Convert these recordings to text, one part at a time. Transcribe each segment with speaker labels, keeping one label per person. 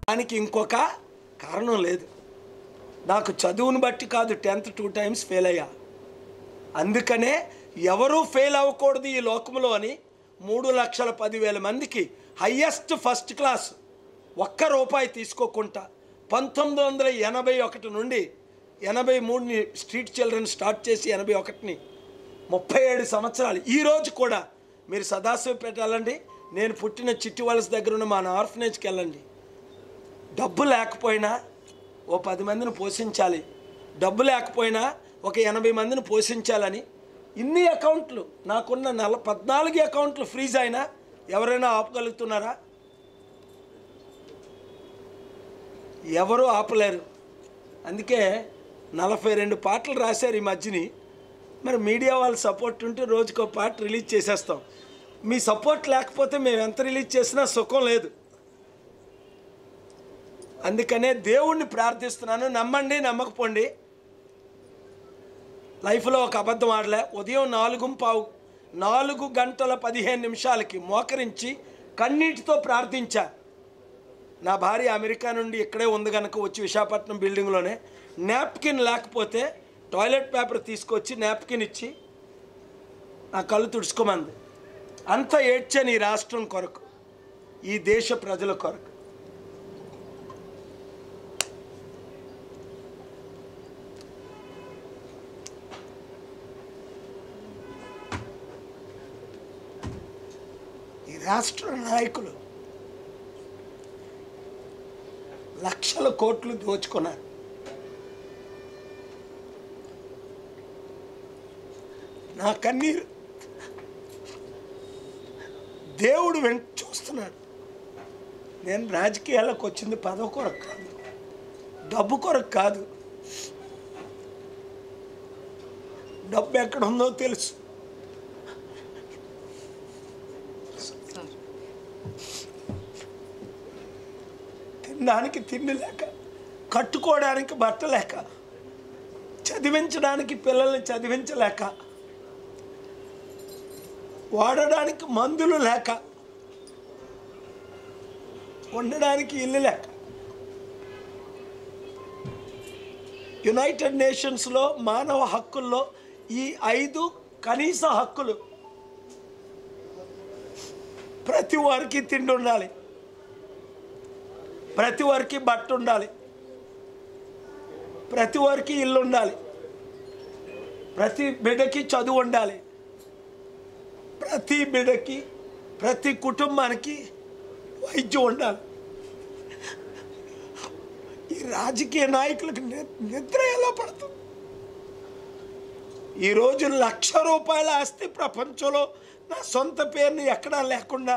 Speaker 1: దానికి ఇంకొక కారణం లేదు. నాకు చదువును బట్టి కాదు 10th 2 times ఫెయిల్ అయ్యా. అందుకనే ఎవరూ ఫెయిల్ అవ్వకూడదు ఈ లోకంలో అని 3,10,000 మందికి హయ్యెస్ట్ ఫస్ట్ క్లాస్ ₹1 తీసుకోకుండా 1981 నుండి 83ని స్ట్రీట్ చిల్డ్రన్ స్టార్ట్ చేసి 81ని 37 సంవత్సరాలు. ఈరోజు కూడా మీరు సదాశివపేట వెళ్ళండి, నేను పుట్టిన చిట్టివలస దగ్గర ఉన్న మన ఆర్ఫనేజ్కి వెళ్ళండి. డబ్బు లేకపోయినా ఓ 10 మందిని పోషించాలి, డబ్బు లేకపోయినా ఒక 80 మందిని పోషించాలని ఇన్ని అకౌంట్లు నాకున్న 14 అకౌంట్లు ఫ్రీజ్ అయినా ఎవరైనా ఆపగలుగుతున్నారా? ఎవరూ ఆపలేరు. అందుకే 42 పాటలు రాశారు ఈ మధ్యని. మరి మీడియా వాళ్ళ సపోర్ట్ ఉంటే రోజుకో పాట రిలీజ్ చేసేస్తాం. మీ సపోర్ట్ లేకపోతే మేము ఎంత రిలీజ్ చేసినా సుఖం లేదు. అందుకనే దేవుణ్ణి ప్రార్థిస్తున్నాను. నమ్మండి, నమ్మకపోండి. లైఫ్లో ఒక అబద్ధం ఆడలే. ఉదయం 4:15 మోకరించి కన్నీటితో ప్రార్థించా. నా భార్య అమెరికా నుండి ఇక్కడే ఉంది కనుక వచ్చి విశాఖపట్నం బిల్డింగ్లోనే నాప్కిన్ లేకపోతే టాయిలెట్ పేపర్ తీసుకొచ్చి నాప్కిన్ ఇచ్చి నా కళ్ళు తుడుచుకోమంది. అంత ఏడ్చాను ఈ రాష్ట్రం కొరకు, ఈ దేశ ప్రజల కొరకు. ఈ రాష్ట్ర నాయకులు లక్షల కోట్లు దోచుకున్నారు. నా కన్నీరు దేవుడు వెంట చూస్తున్నాడు. నేను రాజకీయాలకు వచ్చింది పదవి కొరకు కాదు, డబ్బు కొరకు కాదు. డబ్బు ఎక్కడ ఉందో తెలుసు. తినడానికి తిండి లేక, కట్టుకోవడానికి బట్ట లేక, చదివించడానికి పిల్లల్ని చదివించలేక, వాడడానికి మందులు లేక, ఉండడానికి ఇల్లు లేక, యునైటెడ్ నేషన్స్లో మానవ హక్కుల్లో ఈ 5 కనీస హక్కులు. ప్రతి వారికి తిండి ఉండాలి, ప్రతి వారికి బట్ట ఉండాలి, ప్రతి వారికి ఇల్లు ఉండాలి, ప్రతి బిడ్డకి చదువు ఉండాలి, ప్రతి బిడ్డకి ప్రతి కుటుంబానికి వైద్యం ఉండాలి. ఈ రాజకీయ నాయకులకు నిద్ర ఎలా పడుతుంది? ఈరోజు ₹1,00,000 ఆస్తి ప్రపంచంలో నా సొంత పేరుని ఎక్కడా లేకుండా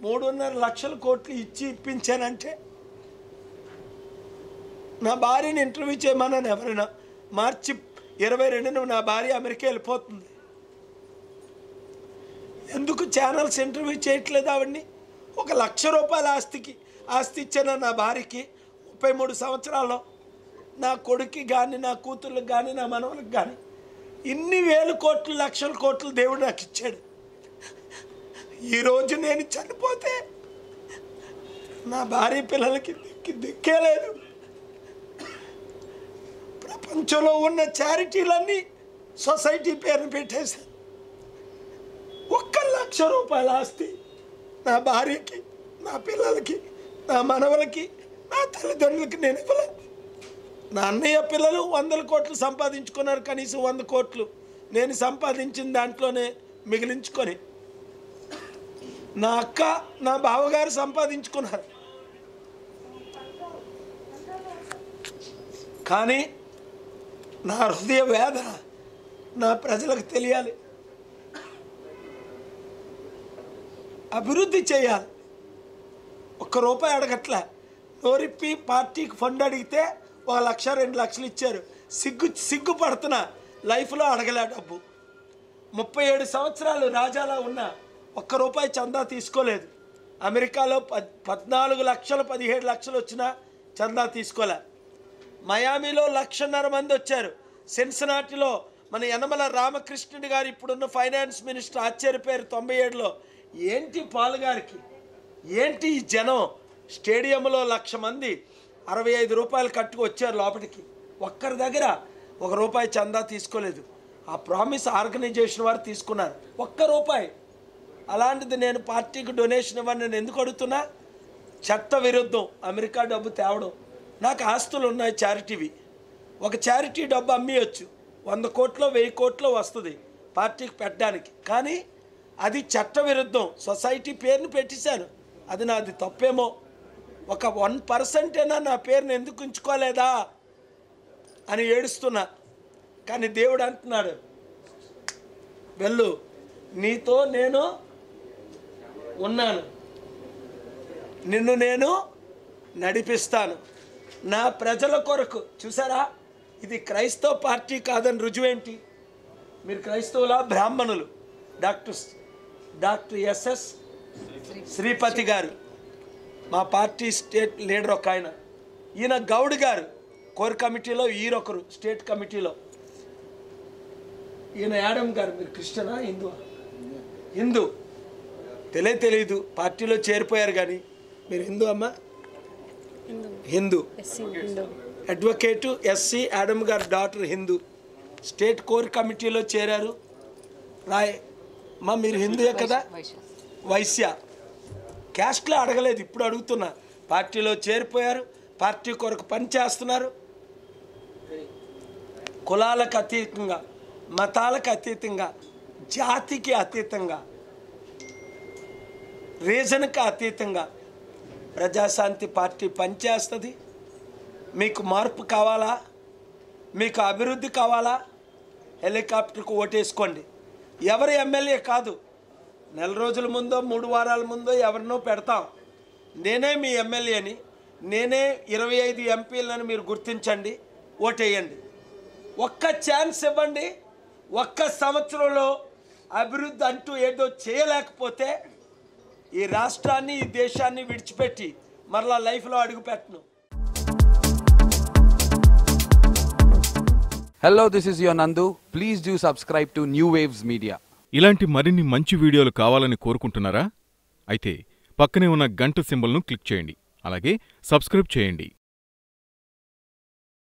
Speaker 1: 3.5 లక్షల కోట్లు ఇచ్చి ఇప్పించానంటే, నా భార్యని ఇంటర్వ్యూ చేయమన్నాను. ఎవరైనా మార్చి 22న నా భార్య అమెరికా వెళ్ళిపోతుంది. ఎందుకు ఛానల్స్ ఇంటర్వ్యూ చేయట్లేదు ఆవిడ్ని? ₹1,00,000 ఆస్తి ఇచ్చాను నా భార్యకి 33 సంవత్సరాల్లో. నా కొడుక్కి కానీ, నా కూతుర్లకు కానీ, నా మనవలకు కానీ ఇన్ని వేల కోట్లు, లక్షల కోట్లు దేవుడు నాకు ఇచ్చాడు. ఈరోజు నేను చనిపోతే నా భార్య పిల్లలకి దిక్కే లేదు. ప్రపంచంలో ఉన్న చారిటీలన్నీ సొసైటీ పేరును పెట్టేశాను. ₹1,00,000 ఆస్తి నా భార్యకి, నా పిల్లలకి, నా మనవలకి, నా తల్లిదండ్రులకి నేను ఇవ్వలేదు. నా అన్నయ్య పిల్లలు 100 కోట్లు సంపాదించుకున్నారు, కనీసం 100 కోట్లు నేను సంపాదించిన దాంట్లోనే మిగిలించుకొని. నా అక్క, నా బావగారు సంపాదించుకున్నారు. కానీ నా హృదయ వేదన నా ప్రజలకు తెలియాలి. అభివృద్ధి చేయాలి. ₹1 అడగట్లే. నోరిప్పి పార్టీకి ఫండ్ అడిగితే 1,00,000 2 లక్షలు ఇచ్చారు. సిగ్గుపడుతున్నా. లైఫ్లో అడగలే డబ్బు. 37 సంవత్సరాలు రాజాలా ఉన్నా ₹1 చందా తీసుకోలేదు. అమెరికాలో 14 లక్షలు 17 లక్షలు వచ్చినా చందా తీసుకోలే. మయామిలో 1,50,000 మంది వచ్చారు. సిన్సినాటిలో మన యనమల రామకృష్ణుడి గారు ఇప్పుడున్న ఫైనాన్స్ మినిస్టర్ ఆశ్చర్యపోయారు 97లో. ఏంటి పాల్ గారికి, ఏంటి ఈ జనం స్టేడియంలో 1,00,000 మంది 65 రూపాయలు కట్టుకు వచ్చారు లోపలికి. ఒక్కరి దగ్గర ₹1 చందా తీసుకోలేదు. ఆ ప్రామిస్ ఆర్గనైజేషన్ వారు తీసుకున్నారు, ₹1. అలాంటిది నేను పార్టీకి డొనేషన్ ఇవ్వని నేను ఎందుకు అడుగుతున్నా? చట్ట విరుద్ధం అమెరికా డబ్బు తేవడం. నాకు ఆస్తులు ఉన్నాయి చారిటీవి. ఒక చారిటీ డబ్బు అమ్మేయచ్చు, 100 కోట్లో 1000 కోట్లో వస్తుంది పార్టీకి పెట్టడానికి. కానీ అది చట్ట విరుద్ధం. సొసైటీ పేరుని పెట్టేశాను, అది నాది తప్పేమో. ఒక 1% అయినా నా పేరుని ఎందుకు ఉంచుకోలేదా అని ఏడుస్తున్నా. కానీ దేవుడు అంటున్నాడు, వెళ్ళు, నీతో నేను ఉన్నాను, నిన్ను నేను నడిపిస్తాను నా ప్రజల కొరకు. చూసారా, ఇది క్రైస్తవ పార్టీ కాదని రుజువేంటి? మీరు క్రైస్తవులా బ్రాహ్మణులు? డాక్టర్ ఎస్ఎస్ శ్రీపతి గారు మా పార్టీ స్టేట్ లీడర్ ఒక ఆయన. ఈయన గౌడ్ గారు కోర్ కమిటీలో, ఈరొకరు స్టేట్ కమిటీలో. ఈయన యాడమ్ గారు. మీరు క్రిస్టియనా హిందువా? హిందూ. తెలియదు, పార్టీలో చేరిపోయారు. కానీ మీరు హిందూ అమ్మా? హిందూ. అడ్వకేటు ఎస్సీ యాడమ్ గారు డాక్టర్ హిందూ, స్టేట్ కోర్ కమిటీలో చేరారు. రాయ్ అమ్మా, మీరు హిందూయే కదా? వైశ్య. క్యాస్ట్లో అడగలేదు, ఇప్పుడు అడుగుతున్నా. పార్టీలో చేరిపోయారు, పార్టీ కొరకు పనిచేస్తున్నారు. కులాలకు అతీతంగా, మతాలకు అతీతంగా, జాతికి అతీతంగా, రీజన్కి అతీతంగా ప్రజాశాంతి పార్టీ పనిచేస్తుంది. మీకు మార్పు కావాలా? మీకు అభివృద్ధి కావాలా? హెలికాప్టర్కు ఓటేసుకోండి. ఎవరి ఎమ్మెల్యే కాదు, నెల రోజుల ముందో 3 వారాల ముందో ఎవరినో పెడతాం. నేనే మీ ఎమ్మెల్యేని, నేనే 25 ఎంపీలను మీరు గుర్తించండి, ఓటేయండి. ఒక్క ఛాన్స్ ఇవ్వండి. ఒక్క సంవత్సరంలో అభివృద్ధి అంటూ ఏదో చేయలేకపోతే ఈ రాష్ట్రాన్ని, ఈ దేశాన్ని విడిచిపెట్టి మరలా లైఫ్లో అడుగు పెట్టను.
Speaker 2: Hello, this is your Nandu. Please do subscribe to New Waves Media.
Speaker 3: ఇలాంటి మరిన్ని మంచి వీడియోలు కావాలని కోరుకుంటున్నారా? అయితే పక్కనే ఉన్న గంట సింబల్ను క్లిక్ చేయండి. అలాగే సబ్స్క్రైబ్ చేయండి.